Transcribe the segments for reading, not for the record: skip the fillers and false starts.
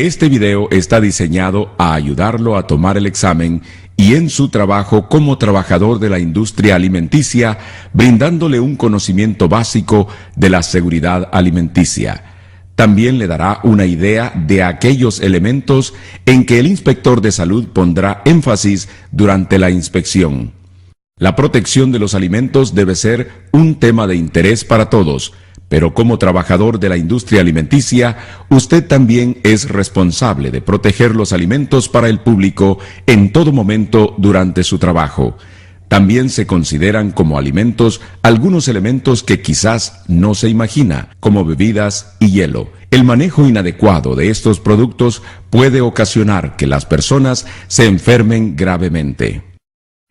Este video está diseñado a ayudarlo a tomar el examen y en su trabajo como trabajador de la industria alimenticia, brindándole un conocimiento básico de la seguridad alimenticia. También le dará una idea de aquellos elementos en que el inspector de salud pondrá énfasis durante la inspección. La protección de los alimentos debe ser un tema de interés para todos, pero como trabajador de la industria alimenticia, usted también es responsable de proteger los alimentos para el público en todo momento durante su trabajo. También se consideran como alimentos algunos elementos que quizás no se imagina, como bebidas y hielo. El manejo inadecuado de estos productos puede ocasionar que las personas se enfermen gravemente.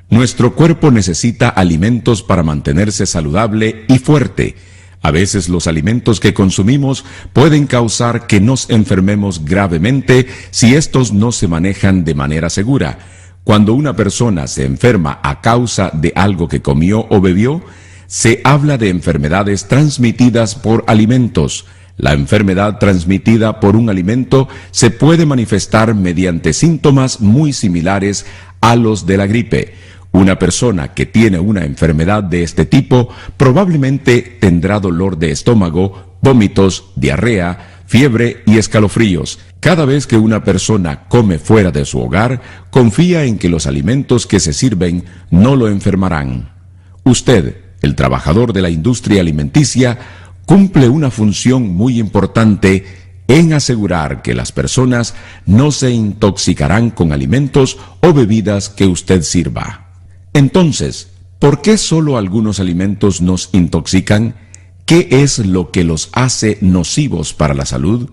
Nuestro cuerpo necesita alimentos para mantenerse saludable y fuerte. A veces los alimentos que consumimos pueden causar que nos enfermemos gravemente si estos no se manejan de manera segura. Cuando una persona se enferma a causa de algo que comió o bebió, se habla de enfermedades transmitidas por alimentos. La enfermedad transmitida por un alimento se puede manifestar mediante síntomas muy similares a los de la gripe. Una persona que tiene una enfermedad de este tipo probablemente tendrá dolor de estómago, vómitos, diarrea, fiebre y escalofríos. Cada vez que una persona come fuera de su hogar, confía en que los alimentos que se sirven no lo enfermarán. Usted, el trabajador de la industria alimenticia, cumple una función muy importante en asegurar que las personas no se intoxicarán con alimentos o bebidas que usted sirva. Entonces, ¿por qué solo algunos alimentos nos intoxican? ¿Qué es lo que los hace nocivos para la salud?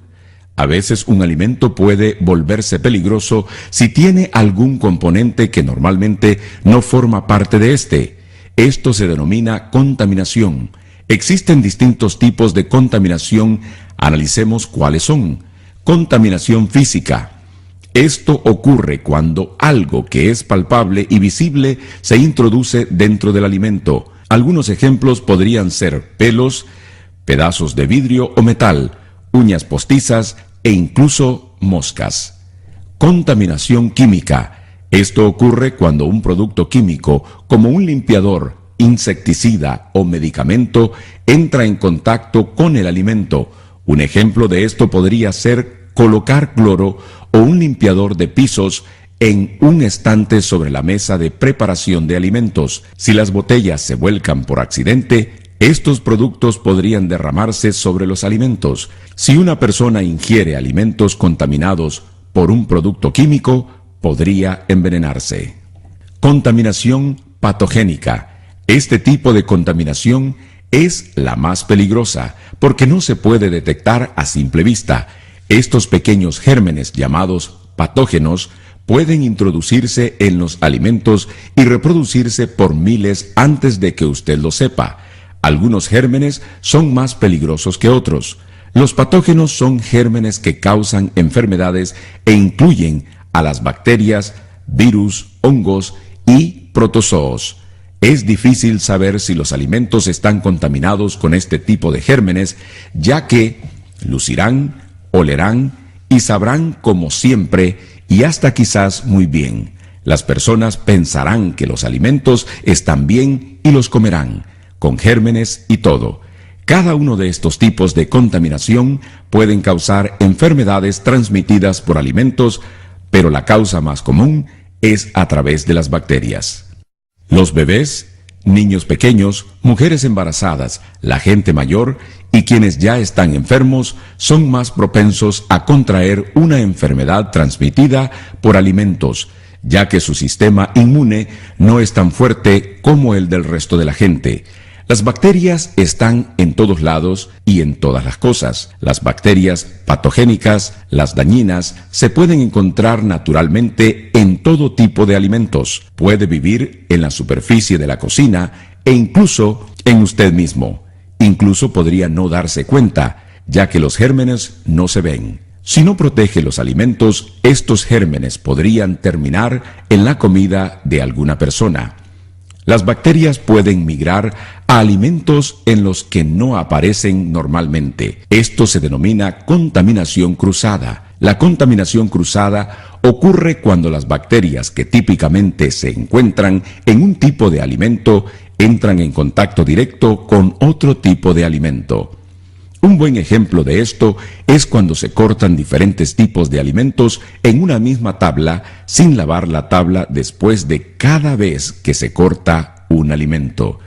A veces un alimento puede volverse peligroso si tiene algún componente que normalmente no forma parte de este. Esto se denomina contaminación. Existen distintos tipos de contaminación. Analicemos cuáles son. Contaminación física. Esto ocurre cuando algo que es palpable y visible se introduce dentro del alimento. Algunos ejemplos podrían ser pelos, pedazos de vidrio o metal, uñas postizas e incluso moscas. Contaminación química. Esto ocurre cuando un producto químico, como un limpiador, insecticida o medicamento, entra en contacto con el alimento. Un ejemplo de esto podría ser colocar cloro o un limpiador de pisos en un estante sobre la mesa de preparación de alimentos. Si las botellas se vuelcan por accidente, estos productos podrían derramarse sobre los alimentos. Si una persona ingiere alimentos contaminados por un producto químico, podría envenenarse. Contaminación patogénica. Este tipo de contaminación es la más peligrosa porque no se puede detectar a simple vista. Estos pequeños gérmenes llamados patógenos pueden introducirse en los alimentos y reproducirse por miles antes de que usted lo sepa. Algunos gérmenes son más peligrosos que otros. Los patógenos son gérmenes que causan enfermedades e incluyen a las bacterias, virus, hongos y protozoos. Es difícil saber si los alimentos están contaminados con este tipo de gérmenes, ya que lucirán, olerán y sabrán como siempre y hasta quizás muy bien. Las personas pensarán que los alimentos están bien y los comerán, con gérmenes y todo. Cada uno de estos tipos de contaminación pueden causar enfermedades transmitidas por alimentos, pero la causa más común es a través de las bacterias. Los bebés, niños pequeños, mujeres embarazadas, la gente mayor y quienes ya están enfermos son más propensos a contraer una enfermedad transmitida por alimentos, ya que su sistema inmune no es tan fuerte como el del resto de la gente. Las bacterias están en todos lados y en todas las cosas. Las bacterias patogénicas, las dañinas, se pueden encontrar naturalmente en todo tipo de alimentos. Puede vivir en la superficie de la cocina e incluso en usted mismo. Incluso podría no darse cuenta, ya que los gérmenes no se ven. Si no protege los alimentos, estos gérmenes podrían terminar en la comida de alguna persona. Las bacterias pueden migrar a alimentos en los que no aparecen normalmente. Esto se denomina contaminación cruzada. La contaminación cruzada ocurre cuando las bacterias que típicamente se encuentran en un tipo de alimento entran en contacto directo con otro tipo de alimento. Un buen ejemplo de esto es cuando se cortan diferentes tipos de alimentos en una misma tabla sin lavar la tabla después de cada vez que se corta un alimento.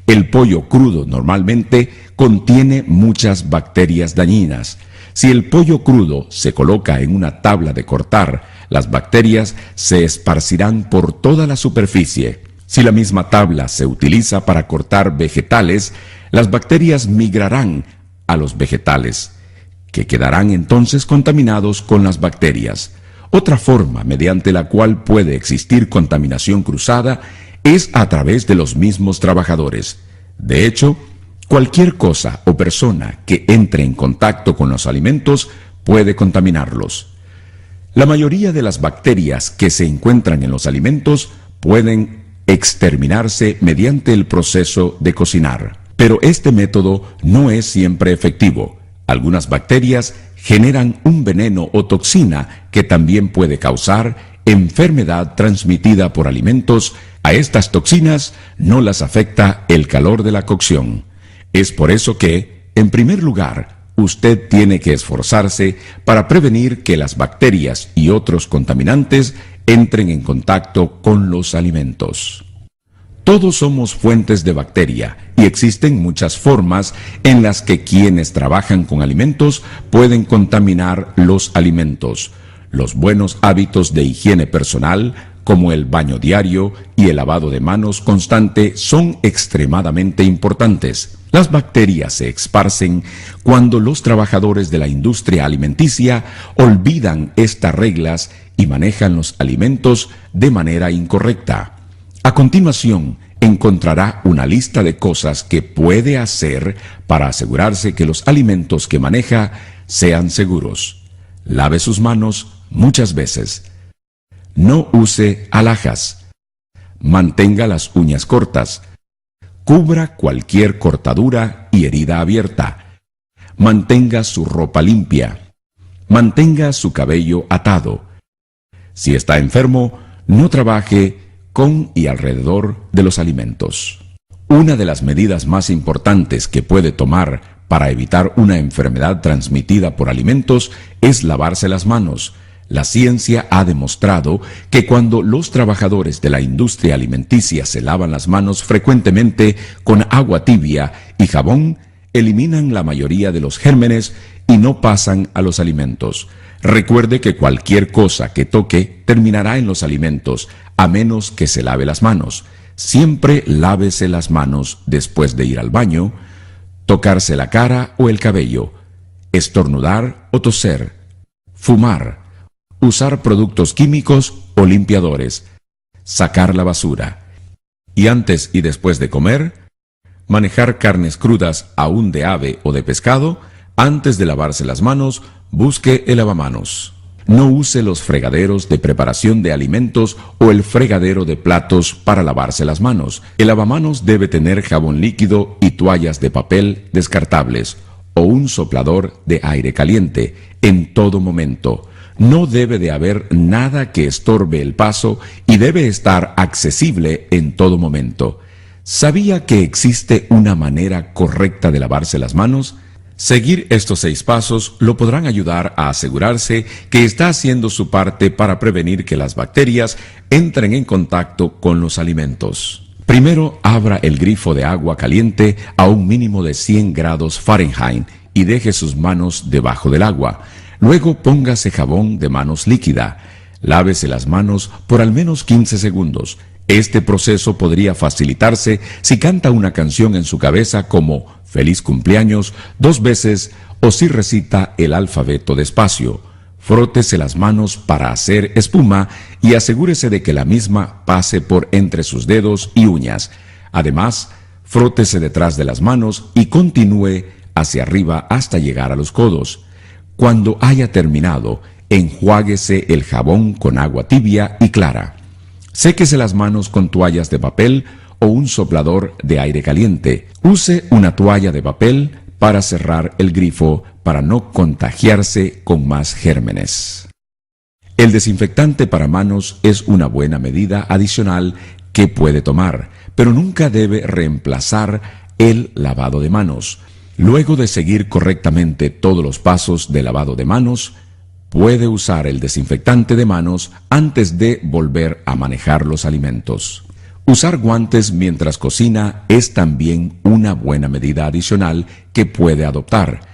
El pollo crudo normalmente contiene muchas bacterias dañinas. Si el pollo crudo se coloca en una tabla de cortar, las bacterias se esparcirán por toda la superficie. Si la misma tabla se utiliza para cortar vegetales, las bacterias migrarán a los vegetales, que quedarán entonces contaminados con las bacterias. Otra forma mediante la cual puede existir contaminación cruzada es a través de los mismos trabajadores. De hecho, cualquier cosa o persona que entre en contacto con los alimentos puede contaminarlos. La mayoría de las bacterias que se encuentran en los alimentos pueden exterminarse mediante el proceso de cocinar. Pero este método no es siempre efectivo. Algunas bacterias generan un veneno o toxina que también puede causar enfermedad transmitida por alimentos. A estas toxinas no las afecta el calor de la cocción. Es por eso que, en primer lugar, usted tiene que esforzarse para prevenir que las bacterias y otros contaminantes entren en contacto con los alimentos. Todos somos fuentes de bacteria y existen muchas formas en las que quienes trabajan con alimentos pueden contaminar los alimentos. Los buenos hábitos de higiene personal, como el baño diario y el lavado de manos constante, son extremadamente importantes. Las bacterias se esparcen cuando los trabajadores de la industria alimenticia olvidan estas reglas y manejan los alimentos de manera incorrecta. A continuación, encontrará una lista de cosas que puede hacer para asegurarse que los alimentos que maneja sean seguros. Lave sus manos muchas veces. No use alhajas. Mantenga las uñas cortas. Cubra cualquier cortadura y herida abierta. Mantenga su ropa limpia. Mantenga su cabello atado. Si está enfermo, no trabaje con y alrededor de los alimentos. Una de las medidas más importantes que puede tomar para evitar una enfermedad transmitida por alimentos es lavarse las manos. La ciencia ha demostrado que cuando los trabajadores de la industria alimenticia se lavan las manos frecuentemente con agua tibia y jabón, eliminan la mayoría de los gérmenes y no pasan a los alimentos. Recuerde que cualquier cosa que toque terminará en los alimentos, a menos que se lave las manos. Siempre lávese las manos después de ir al baño, tocarse la cara o el cabello, estornudar o toser, fumar, usar productos químicos o limpiadores, sacar la basura. Y antes y después de comer, manejar carnes crudas, aún de ave o de pescado. Antes de lavarse las manos, busque el lavamanos. No use los fregaderos de preparación de alimentos o el fregadero de platos para lavarse las manos. El lavamanos debe tener jabón líquido y toallas de papel descartables o un soplador de aire caliente en todo momento. No debe de haber nada que estorbe el paso y debe estar accesible en todo momento. ¿Sabía que existe una manera correcta de lavarse las manos? Seguir estos 6 pasos lo podrán ayudar a asegurarse que está haciendo su parte para prevenir que las bacterias entren en contacto con los alimentos. Primero, abra el grifo de agua caliente a un mínimo de 100 grados Fahrenheit y deje sus manos debajo del agua. Luego póngase jabón de manos líquida. Lávese las manos por al menos 15 segundos. Este proceso podría facilitarse si canta una canción en su cabeza como Feliz cumpleaños 2 veces o si recita el alfabeto despacio. Frótese las manos para hacer espuma y asegúrese de que la misma pase por entre sus dedos y uñas. Además, frótese detrás de las manos y continúe hacia arriba hasta llegar a los codos. Cuando haya terminado, enjuáguese el jabón con agua tibia y clara. Séquese las manos con toallas de papel o un soplador de aire caliente. Use una toalla de papel para cerrar el grifo para para no contagiarse con más gérmenes. El desinfectante para manos es una buena medida adicional que puede tomar, pero nunca debe reemplazar el lavado de manos. Luego de seguir correctamente todos los pasos de lavado de manos, puede usar el desinfectante de manos antes de volver a manejar los alimentos. Usar guantes mientras cocina es también una buena medida adicional que puede adoptar,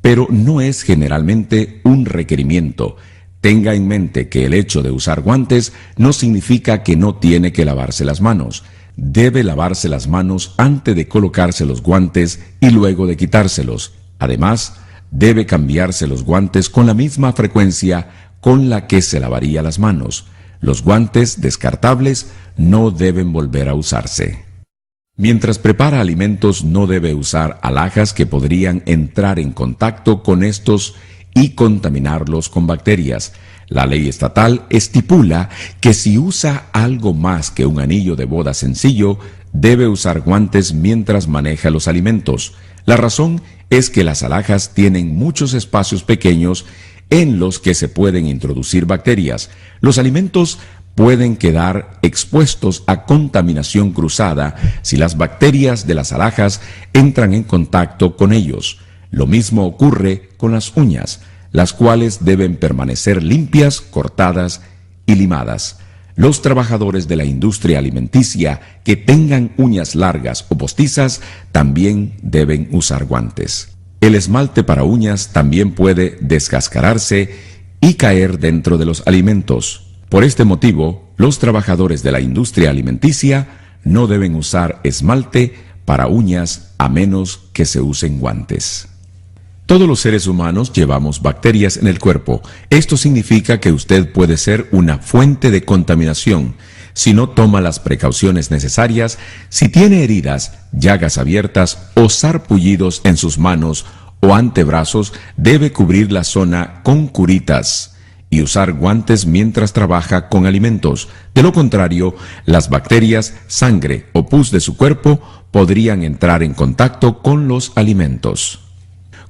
pero no es generalmente un requerimiento. Tenga en mente que el hecho de usar guantes no significa que no tiene que lavarse las manos. Debe lavarse las manos antes de colocarse los guantes y luego de quitárselos. Además, debe cambiarse los guantes con la misma frecuencia con la que se lavaría las manos. Los guantes descartables no deben volver a usarse. Mientras prepara alimentos, no debe usar alhajas que podrían entrar en contacto con estos y contaminarlos con bacterias. La ley estatal estipula que si usa algo más que un anillo de boda sencillo, debe usar guantes mientras maneja los alimentos. La razón es que las alhajas tienen muchos espacios pequeños en los que se pueden introducir bacterias. Los alimentos pueden quedar expuestos a contaminación cruzada si las bacterias de las alhajas entran en contacto con ellos. Lo mismo ocurre con las uñas, las cuales deben permanecer limpias, cortadas y limadas. Los trabajadores de la industria alimenticia que tengan uñas largas o postizas también deben usar guantes. El esmalte para uñas también puede descascararse y caer dentro de los alimentos. Por este motivo, los trabajadores de la industria alimenticia no deben usar esmalte para uñas a menos que se usen guantes. Todos los seres humanos llevamos bacterias en el cuerpo. Esto significa que usted puede ser una fuente de contaminación si no toma las precauciones necesarias, si tiene heridas, llagas abiertas o sarpullidos en sus manos o antebrazos, debe cubrir la zona con curitas y usar guantes mientras trabaja con alimentos. De lo contrario, las bacterias, sangre o pus de su cuerpo podrían entrar en contacto con los alimentos.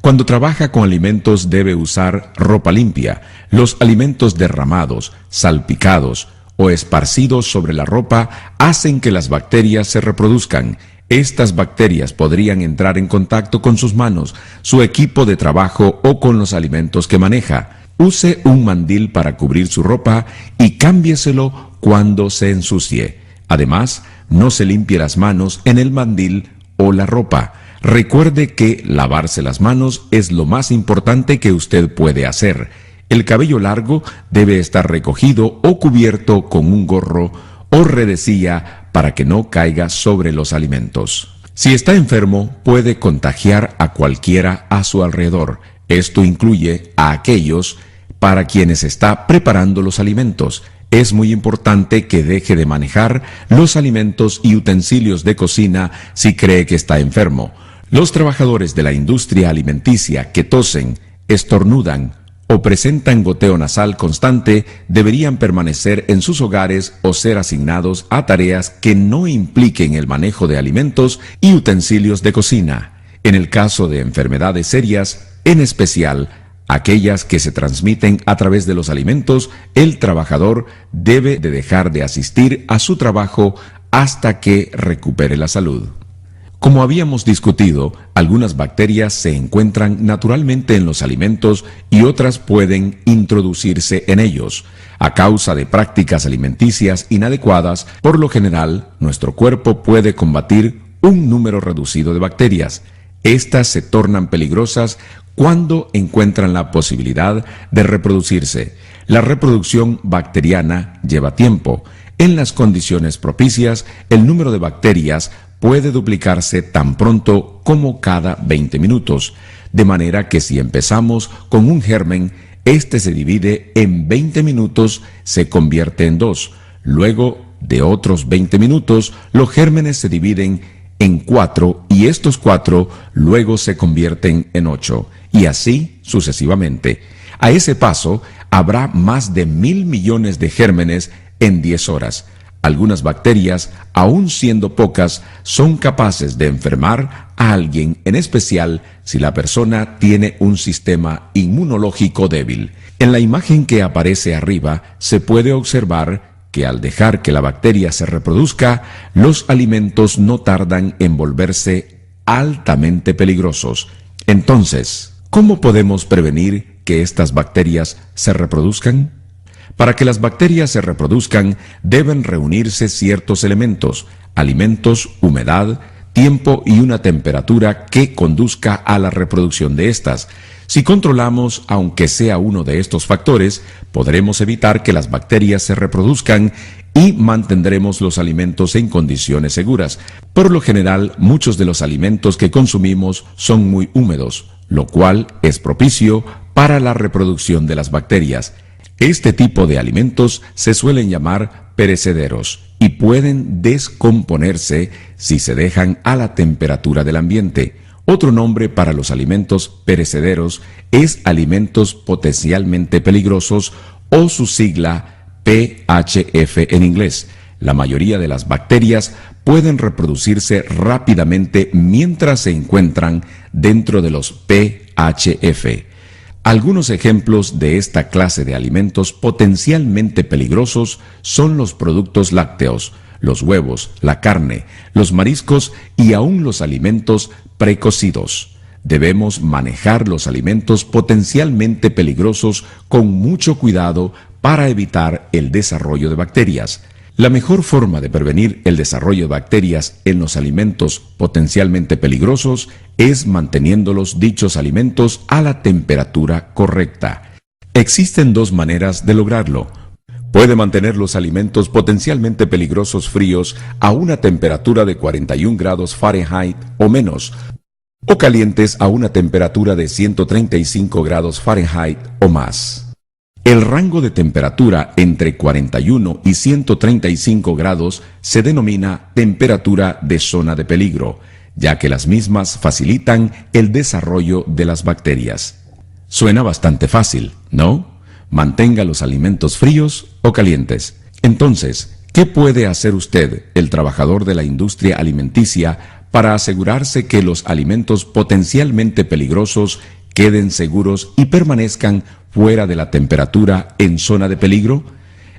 Cuando trabaja con alimentos debe usar ropa limpia. Los alimentos derramados, salpicados o esparcidos sobre la ropa hacen que las bacterias se reproduzcan. Estas bacterias podrían entrar en contacto con sus manos, su equipo de trabajo o con los alimentos que maneja. Use un mandil para cubrir su ropa y cámbieselo cuando se ensucie. Además, no se limpie las manos en el mandil o la ropa. Recuerde que lavarse las manos es lo más importante que usted puede hacer. El cabello largo debe estar recogido o cubierto con un gorro o redecilla para que no caiga sobre los alimentos. Si está enfermo, puede contagiar a cualquiera a su alrededor. Esto incluye a aquellos para quienes está preparando los alimentos. Es muy importante que deje de manejar los alimentos y utensilios de cocina si cree que está enfermo. Los trabajadores de la industria alimenticia que tosen, estornudan o presentan goteo nasal constante deberían permanecer en sus hogares o ser asignados a tareas que no impliquen el manejo de alimentos y utensilios de cocina. En el caso de enfermedades serias, en especial aquellas que se transmiten a través de los alimentos, el trabajador debe de dejar de asistir a su trabajo hasta que recupere la salud. Como habíamos discutido, algunas bacterias se encuentran naturalmente en los alimentos y otras pueden introducirse en ellos. A causa de prácticas alimenticias inadecuadas, por lo general, nuestro cuerpo puede combatir un número reducido de bacterias. Estas se tornan peligrosas cuando encuentran la posibilidad de reproducirse. La reproducción bacteriana lleva tiempo. En las condiciones propicias, el número de bacterias puede duplicarse tan pronto como cada 20 minutos, de manera que si empezamos con un germen, este se divide en 20 minutos, se convierte en 2. Luego de otros 20 minutos, los gérmenes se dividen en 4 y estos 4 luego se convierten en 8, y así sucesivamente. A ese paso, habrá más de 1.000 millones de gérmenes en 10 horas. Algunas bacterias, aun siendo pocas, son capaces de enfermar a alguien, en especial si la persona tiene un sistema inmunológico débil. En la imagen que aparece arriba se puede observar que al dejar que la bacteria se reproduzca, los alimentos no tardan en volverse altamente peligrosos. Entonces, ¿cómo podemos prevenir que estas bacterias se reproduzcan? Para que las bacterias se reproduzcan, deben reunirse ciertos elementos: alimentos, humedad, tiempo y una temperatura que conduzca a la reproducción de estas. Si controlamos, aunque sea uno de estos factores, podremos evitar que las bacterias se reproduzcan y mantendremos los alimentos en condiciones seguras. Por lo general, muchos de los alimentos que consumimos son muy húmedos, lo cual es propicio para la reproducción de las bacterias. Este tipo de alimentos se suelen llamar perecederos y pueden descomponerse si se dejan a la temperatura del ambiente. Otro nombre para los alimentos perecederos es alimentos potencialmente peligrosos, o su sigla PHF en inglés. La mayoría de las bacterias pueden reproducirse rápidamente mientras se encuentran dentro de los PHF. Algunos ejemplos de esta clase de alimentos potencialmente peligrosos son los productos lácteos, los huevos, la carne, los mariscos y aún los alimentos precocidos. Debemos manejar los alimentos potencialmente peligrosos con mucho cuidado para evitar el desarrollo de bacterias. La mejor forma de prevenir el desarrollo de bacterias en los alimentos potencialmente peligrosos es manteniendo dichos alimentos a la temperatura correcta. Existen dos maneras de lograrlo. Puede mantener los alimentos potencialmente peligrosos fríos a una temperatura de 41 grados Fahrenheit o menos, o calientes a una temperatura de 135 grados Fahrenheit o más. El rango de temperatura entre 41 y 135 grados se denomina temperatura de zona de peligro, ya que las mismas facilitan el desarrollo de las bacterias. Suena bastante fácil, ¿no? Mantenga los alimentos fríos o calientes. Entonces, ¿qué puede hacer usted, el trabajador de la industria alimenticia, para asegurarse que los alimentos potencialmente peligrosos queden seguros y permanezcan fuera de la temperatura en zona de peligro?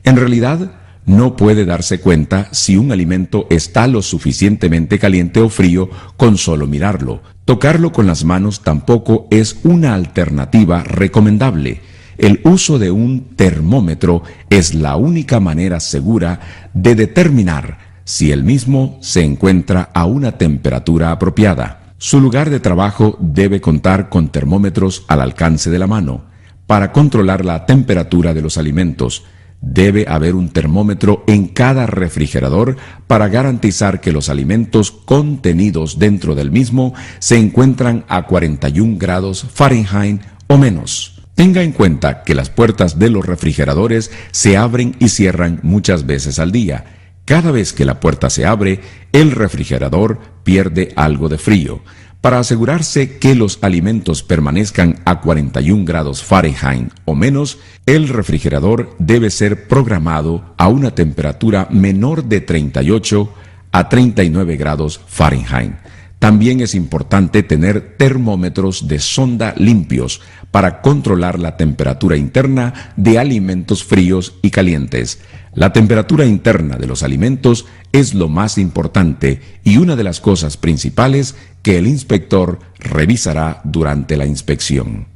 En realidad, no puede darse cuenta si un alimento está lo suficientemente caliente o frío con solo mirarlo. Tocarlo con las manos tampoco es una alternativa recomendable. El uso de un termómetro es la única manera segura de determinar si el mismo se encuentra a una temperatura apropiada. Su lugar de trabajo debe contar con termómetros al alcance de la mano. Para controlar la temperatura de los alimentos, debe haber un termómetro en cada refrigerador para garantizar que los alimentos contenidos dentro del mismo se encuentran a 41 grados Fahrenheit o menos. Tenga en cuenta que las puertas de los refrigeradores se abren y cierran muchas veces al día. Cada vez que la puerta se abre, el refrigerador pierde algo de frío. Para asegurarse que los alimentos permanezcan a 41 grados Fahrenheit o menos, el refrigerador debe ser programado a una temperatura menor de 38 a 39 grados Fahrenheit. También es importante tener termómetros de sonda limpios para controlar la temperatura interna de alimentos fríos y calientes. La temperatura interna de los alimentos es lo más importante y una de las cosas principales que el inspector revisará durante la inspección.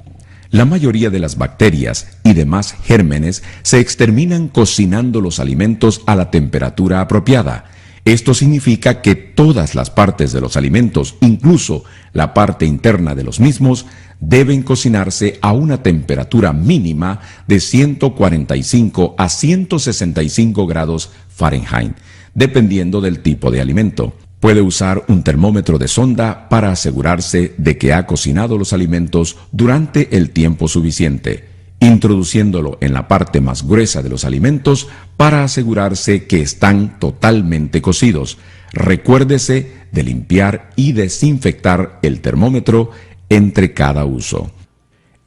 La mayoría de las bacterias y demás gérmenes se exterminan cocinando los alimentos a la temperatura apropiada. Esto significa que todas las partes de los alimentos, incluso la parte interna de los mismos, deben cocinarse a una temperatura mínima de 145 a 165 grados Fahrenheit, dependiendo del tipo de alimento. Puede usar un termómetro de sonda para asegurarse de que ha cocinado los alimentos durante el tiempo suficiente, introduciéndolo en la parte más gruesa de los alimentos para asegurarse que están totalmente cocidos. Recuérdese de limpiar y desinfectar el termómetro entre cada uso.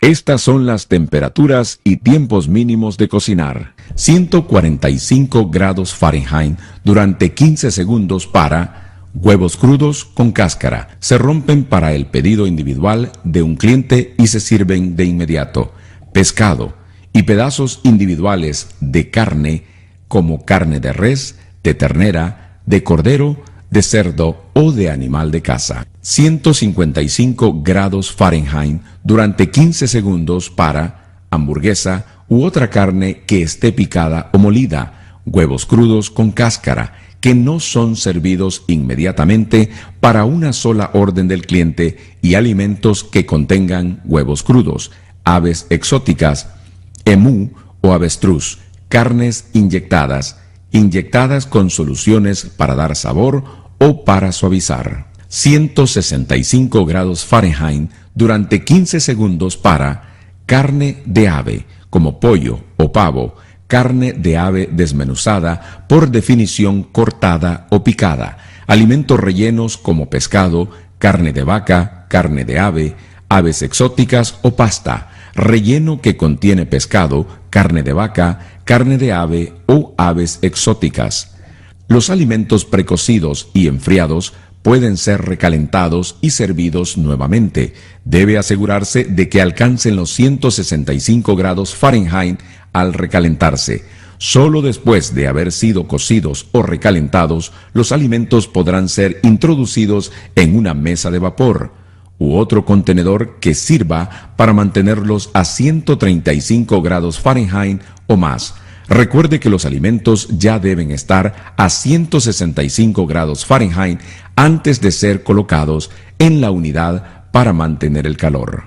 Estas son las temperaturas y tiempos mínimos de cocinar. 145 grados Fahrenheit durante 15 segundos para huevos crudos con cáscara. Se rompen para el pedido individual de un cliente y se sirven de inmediato. Pescado y pedazos individuales de carne como carne de res, de ternera, de cordero, de cerdo o de animal de casa. 155 grados Fahrenheit durante 15 segundos para hamburguesa u otra carne que esté picada o molida, huevos crudos con cáscara, que no son servidos inmediatamente para una sola orden del cliente, y alimentos que contengan huevos crudos, aves exóticas, emú o avestruz, carnes inyectadas con soluciones para dar sabor o para suavizar. 165 grados Fahrenheit durante 15 segundos para carne de ave, como pollo o pavo, carne de ave desmenuzada, por definición cortada o picada, alimentos rellenos como pescado, carne de vaca, carne de ave, aves exóticas o pasta, relleno que contiene pescado, carne de vaca, carne de ave o aves exóticas. Los alimentos precocidos y enfriados pueden ser recalentados y servidos nuevamente. Debe asegurarse de que alcancen los 165 grados Fahrenheit al recalentarse. Solo después de haber sido cocidos o recalentados, los alimentos podrán ser introducidos en una mesa de vapor u otro contenedor que sirva para mantenerlos a 135 grados Fahrenheit o más. Recuerde que los alimentos ya deben estar a 165 grados Fahrenheit antes de ser colocados en la unidad para mantener el calor.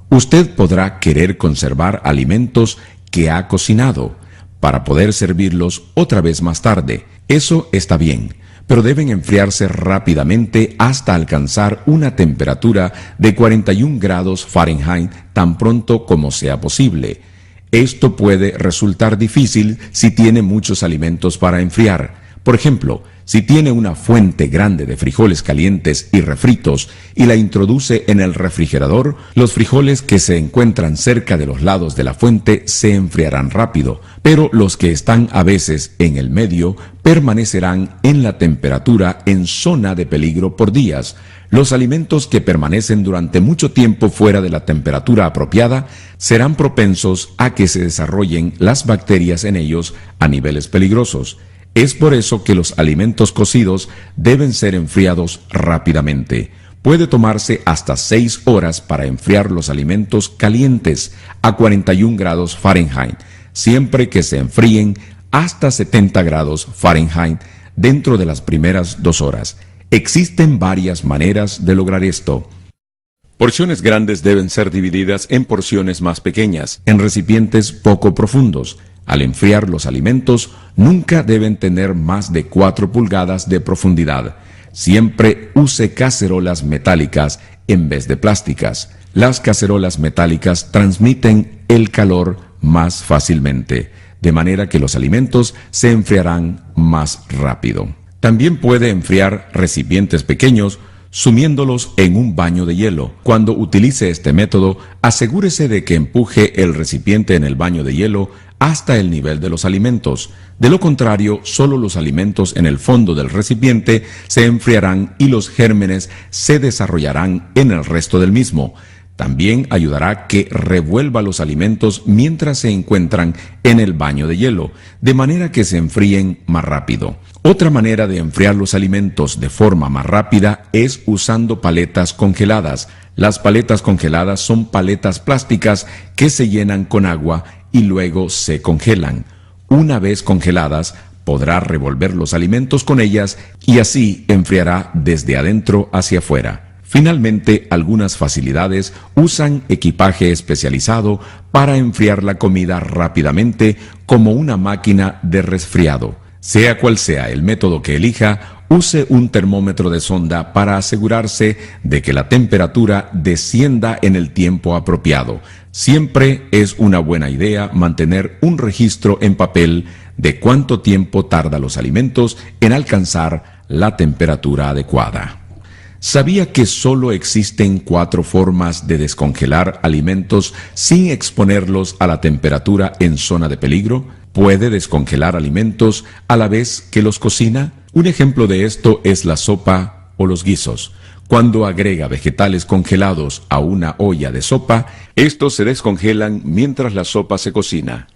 Usted podrá querer conservar alimentos que ha cocinado para poder servirlos otra vez más tarde. Eso está bien, pero deben enfriarse rápidamente hasta alcanzar una temperatura de 41 grados Fahrenheit tan pronto como sea posible. Esto puede resultar difícil si tiene muchos alimentos para enfriar. Por ejemplo, si tiene una fuente grande de frijoles calientes y refritos y la introduce en el refrigerador, los frijoles que se encuentran cerca de los lados de la fuente se enfriarán rápido, pero los que están a veces en el medio permanecerán en la temperatura en zona de peligro por días. Los alimentos que permanecen durante mucho tiempo fuera de la temperatura apropiada serán propensos a que se desarrollen las bacterias en ellos a niveles peligrosos. Es por eso que los alimentos cocidos deben ser enfriados rápidamente. Puede tomarse hasta 6 horas para enfriar los alimentos calientes a 41 grados Fahrenheit, siempre que se enfríen hasta 70 grados Fahrenheit dentro de las primeras 2 horas. Existen varias maneras de lograr esto. Porciones grandes deben ser divididas en porciones más pequeñas, en recipientes poco profundos. Al enfriar los alimentos, nunca deben tener más de 4 pulgadas de profundidad. Siempre use cacerolas metálicas en vez de plásticas. Las cacerolas metálicas transmiten el calor más fácilmente, de manera que los alimentos se enfriarán más rápido. También puede enfriar recipientes pequeños sumiéndolos en un baño de hielo. Cuando utilice este método, asegúrese de que empuje el recipiente en el baño de hielo hasta el nivel de los alimentos. De lo contrario, solo los alimentos en el fondo del recipiente se enfriarán y los gérmenes se desarrollarán en el resto del mismo. También ayudará a que revuelva los alimentos mientras se encuentran en el baño de hielo, de manera que se enfríen más rápido. Otra manera de enfriar los alimentos de forma más rápida es usando paletas congeladas. Las paletas congeladas son paletas plásticas que se llenan con agua y luego se congelan. Una vez congeladas, podrá revolver los alimentos con ellas y así enfriará desde adentro hacia afuera. Finalmente, algunas facilidades usan equipaje especializado para enfriar la comida rápidamente, como una máquina de resfriado. Sea cual sea el método que elija, use un termómetro de sonda para asegurarse de que la temperatura descienda en el tiempo apropiado. Siempre es una buena idea mantener un registro en papel de cuánto tiempo tardan los alimentos en alcanzar la temperatura adecuada. ¿Sabía que solo existen 4 formas de descongelar alimentos sin exponerlos a la temperatura en zona de peligro? ¿Puede descongelar alimentos a la vez que los cocina? Un ejemplo de esto es la sopa o los guisos. Cuando agrega vegetales congelados a una olla de sopa, estos se descongelan mientras la sopa se cocina.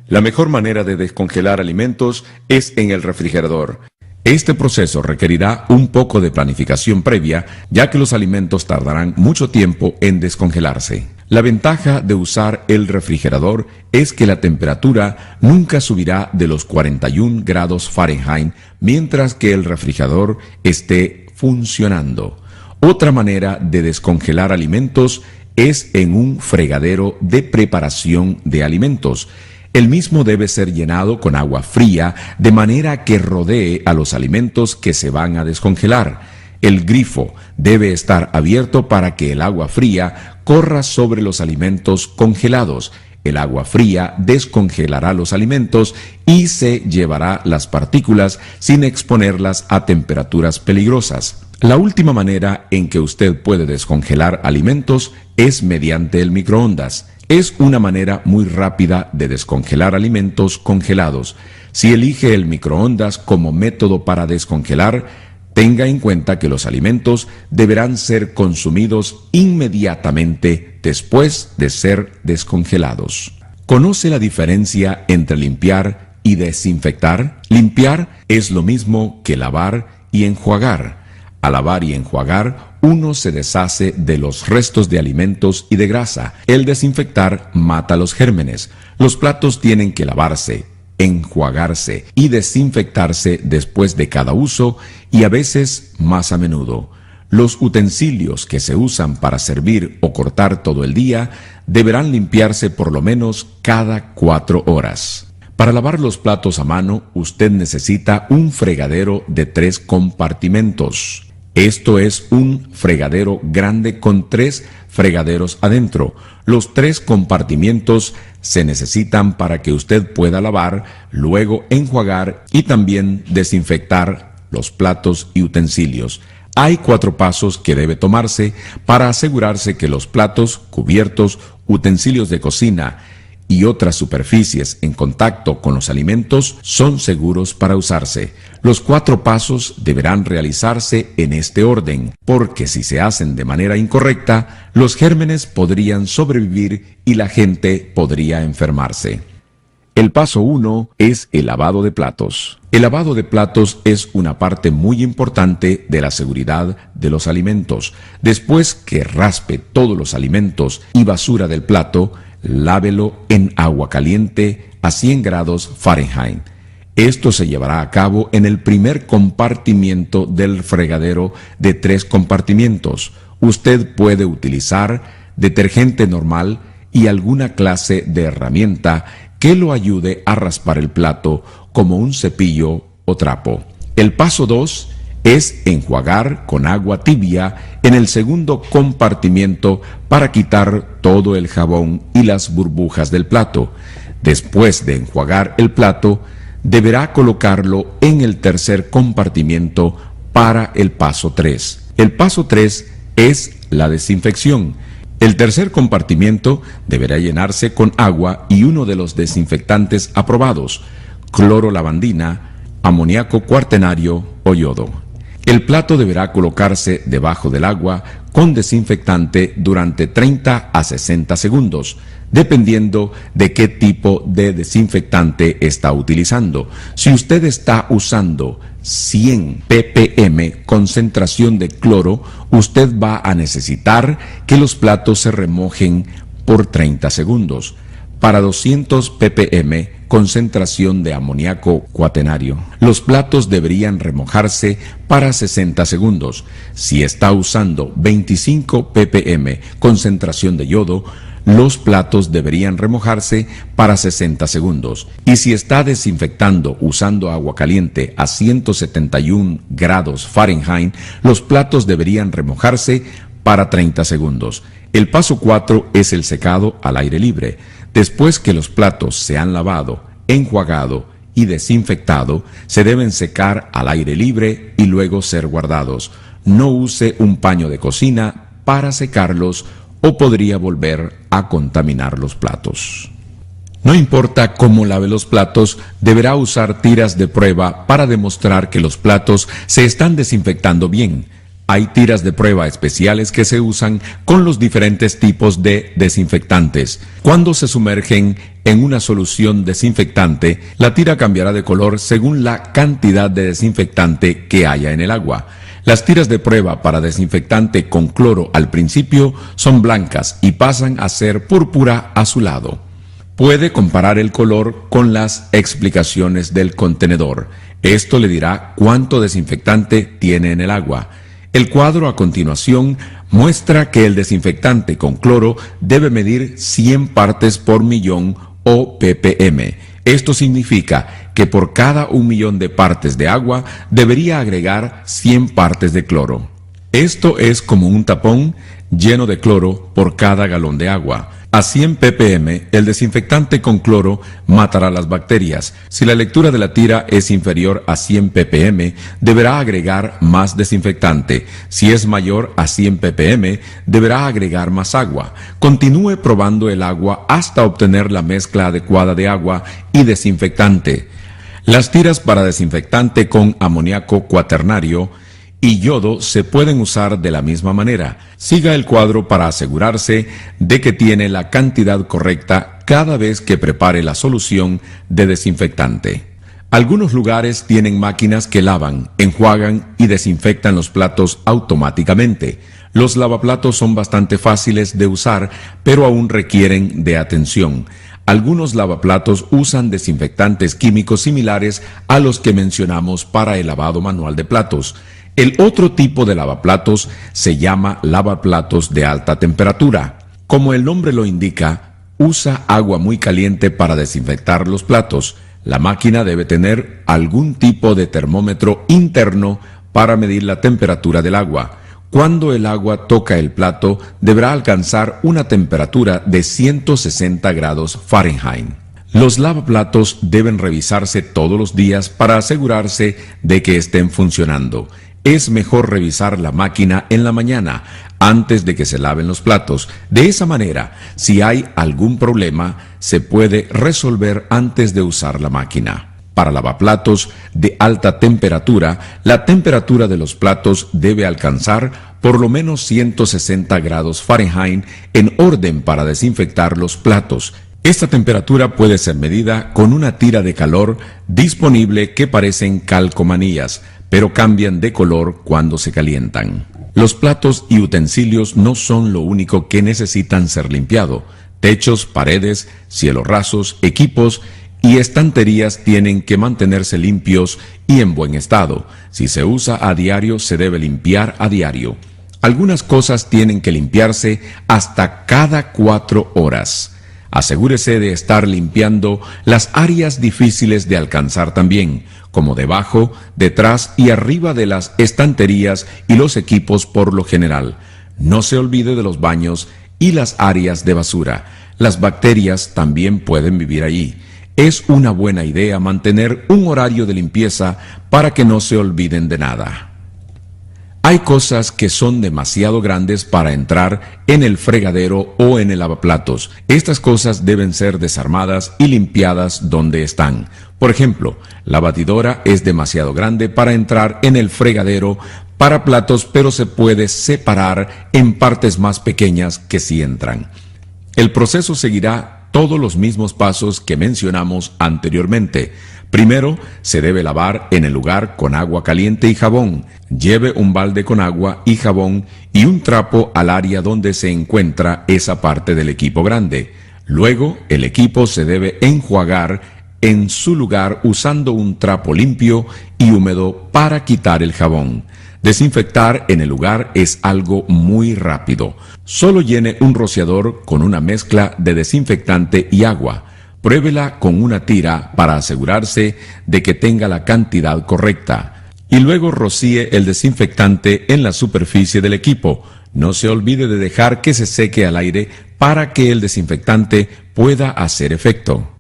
La mejor manera de descongelar alimentos es en el refrigerador. Este proceso requerirá un poco de planificación previa, ya que los alimentos tardarán mucho tiempo en descongelarse. La ventaja de usar el refrigerador es que la temperatura nunca subirá de los 41 grados Fahrenheit mientras que el refrigerador esté funcionando. Otra manera de descongelar alimentos es en un fregadero de preparación de alimentos. El mismo debe ser llenado con agua fría de manera que rodee a los alimentos que se van a descongelar. El grifo debe estar abierto para que el agua fría corra sobre los alimentos congelados. El agua fría descongelará los alimentos y se llevará las partículas sin exponerlas a temperaturas peligrosas. La última manera en que usted puede descongelar alimentos es mediante el microondas. Es una manera muy rápida de descongelar alimentos congelados. Si elige el microondas como método para descongelar, tenga en cuenta que los alimentos deberán ser consumidos inmediatamente después de ser descongelados. ¿Conoce la diferencia entre limpiar y desinfectar? Limpiar es lo mismo que lavar y enjuagar. Al lavar y enjuagar, uno se deshace de los restos de alimentos y de grasa. El desinfectar mata los gérmenes. Los platos tienen que lavarse, enjuagarse y desinfectarse después de cada uso y a veces más a menudo. Los utensilios que se usan para servir o cortar todo el día deberán limpiarse por lo menos cada 4 horas. Para lavar los platos a mano, usted necesita un fregadero de 3 compartimentos. Esto es un fregadero grande con 3 fregaderos adentro. Los 3 compartimientos se necesitan para que usted pueda lavar, luego enjuagar y también desinfectar los platos y utensilios. Hay 4 pasos que debe tomarse para asegurarse que los platos, cubiertos, utensilios de cocina y otras superficies en contacto con los alimentos son seguros para usarse. Los 4 pasos deberán realizarse en este orden, porque si se hacen de manera incorrecta, los gérmenes podrían sobrevivir y la gente podría enfermarse. El paso 1 es el lavado de platos. El lavado de platos es una parte muy importante de la seguridad de los alimentos. Después que raspe todos los alimentos y basura del plato, lávelo en agua caliente a 100 grados Fahrenheit. Esto se llevará a cabo en el primer compartimiento del fregadero de 3 compartimientos. Usted puede utilizar detergente normal y alguna clase de herramienta que lo ayude a raspar el plato como un cepillo o trapo. El paso 2 es enjuagar con agua tibia en el segundo compartimiento para quitar todo el jabón y las burbujas del plato. Después de enjuagar el plato, deberá colocarlo en el tercer compartimiento para el paso 3. El paso 3 es la desinfección. El tercer compartimiento deberá llenarse con agua y uno de los desinfectantes aprobados: cloro lavandina, amoníaco cuaternario o yodo. El plato deberá colocarse debajo del agua con desinfectante durante 30 a 60 segundos, dependiendo de qué tipo de desinfectante está utilizando. Si usted está usando 100 ppm concentración de cloro, usted va a necesitar que los platos se remojen por 30 segundos. Para 200 ppm concentración de amoníaco cuaternario, los platos deberían remojarse para 60 segundos. Si está usando 25 ppm concentración de yodo, los platos deberían remojarse para 60 segundos. Y si está desinfectando usando agua caliente a 171 grados Fahrenheit, los platos deberían remojarse para 30 segundos. El paso 4 es el secado al aire libre. Después que los platos se han lavado, enjuagado y desinfectado, se deben secar al aire libre y luego ser guardados. no use un paño de cocina para secarlos o podría volver a contaminar los platos. No importa cómo lave los platos, deberá usar tiras de prueba para demostrar que los platos se están desinfectando bien. Hay tiras de prueba especiales que se usan con los diferentes tipos de desinfectantes. Cuando se sumergen en una solución desinfectante, la tira cambiará de color según la cantidad de desinfectante que haya en el agua. Las tiras de prueba para desinfectante con cloro al principio son blancas y pasan a ser púrpura azulado. Puede comparar el color con las explicaciones del contenedor. Esto le dirá cuánto desinfectante tiene en el agua. El cuadro a continuación muestra que el desinfectante con cloro debe medir 100 partes por millón o ppm. Esto significa que por cada 1.000.000 de partes de agua debería agregar 100 partes de cloro. Esto es como un tapón lleno de cloro por cada galón de agua. A 100 ppm, el desinfectante con cloro matará las bacterias. Si la lectura de la tira es inferior a 100 ppm, deberá agregar más desinfectante. Si es mayor a 100 ppm, deberá agregar más agua. Continúe probando el agua hasta obtener la mezcla adecuada de agua y desinfectante. Las tiras para desinfectante con amoníaco cuaternario y yodo se pueden usar de la misma manera. Siga el cuadro para asegurarse de que tiene la cantidad correcta cada vez que prepare la solución de desinfectante. Algunos lugares tienen máquinas que lavan, enjuagan y desinfectan los platos automáticamente. Los lavaplatos son bastante fáciles de usar, pero aún requieren de atención. Algunos lavaplatos usan desinfectantes químicos similares a los que mencionamos para el lavado manual de platos. El otro tipo de lavaplatos se llama lavaplatos de alta temperatura. Como el nombre lo indica, usa agua muy caliente para desinfectar los platos. La máquina debe tener algún tipo de termómetro interno para medir la temperatura del agua. Cuando el agua toca el plato, deberá alcanzar una temperatura de 160 grados Fahrenheit. Los lavaplatos deben revisarse todos los días para asegurarse de que estén funcionando. Es mejor revisar la máquina en la mañana, antes de que se laven los platos. De esa manera, si hay algún problema, se puede resolver antes de usar la máquina. Para lavaplatos de alta temperatura, la temperatura de los platos debe alcanzar por lo menos 160 grados Fahrenheit en orden para desinfectar los platos. Esta temperatura puede ser medida con una tira de calor disponible que parecen calcomanías, pero cambian de color cuando se calientan. Los platos y utensilios no son lo único que necesitan ser limpiado. Techos, paredes, cielos rasos, equipos y estanterías tienen que mantenerse limpios y en buen estado. Si se usa a diario, se debe limpiar a diario. Algunas cosas tienen que limpiarse hasta cada 4 horas. Asegúrese de estar limpiando las áreas difíciles de alcanzar también, como debajo, detrás y arriba de las estanterías y los equipos por lo general. No se olvide de los baños y las áreas de basura. Las bacterias también pueden vivir allí. Es una buena idea mantener un horario de limpieza para que no se olviden de nada. Hay cosas que son demasiado grandes para entrar en el fregadero o en el lavaplatos. Estas cosas deben ser desarmadas y limpiadas donde están. Por ejemplo, la batidora es demasiado grande para entrar en el fregadero para platos, pero se puede separar en partes más pequeñas que sí entran. El proceso seguirá todos los mismos pasos que mencionamos anteriormente. Primero, se debe lavar en el lugar con agua caliente y jabón. Lleve un balde con agua y jabón y un trapo al área donde se encuentra esa parte del equipo grande. Luego, el equipo se debe enjuagar en su lugar usando un trapo limpio y húmedo para quitar el jabón. Desinfectar en el lugar es algo muy rápido. Solo llene un rociador con una mezcla de desinfectante y agua. Pruébela con una tira para asegurarse de que tenga la cantidad correcta. Y luego rocíe el desinfectante en la superficie del equipo. No se olvide de dejar que se seque al aire para que el desinfectante pueda hacer efecto.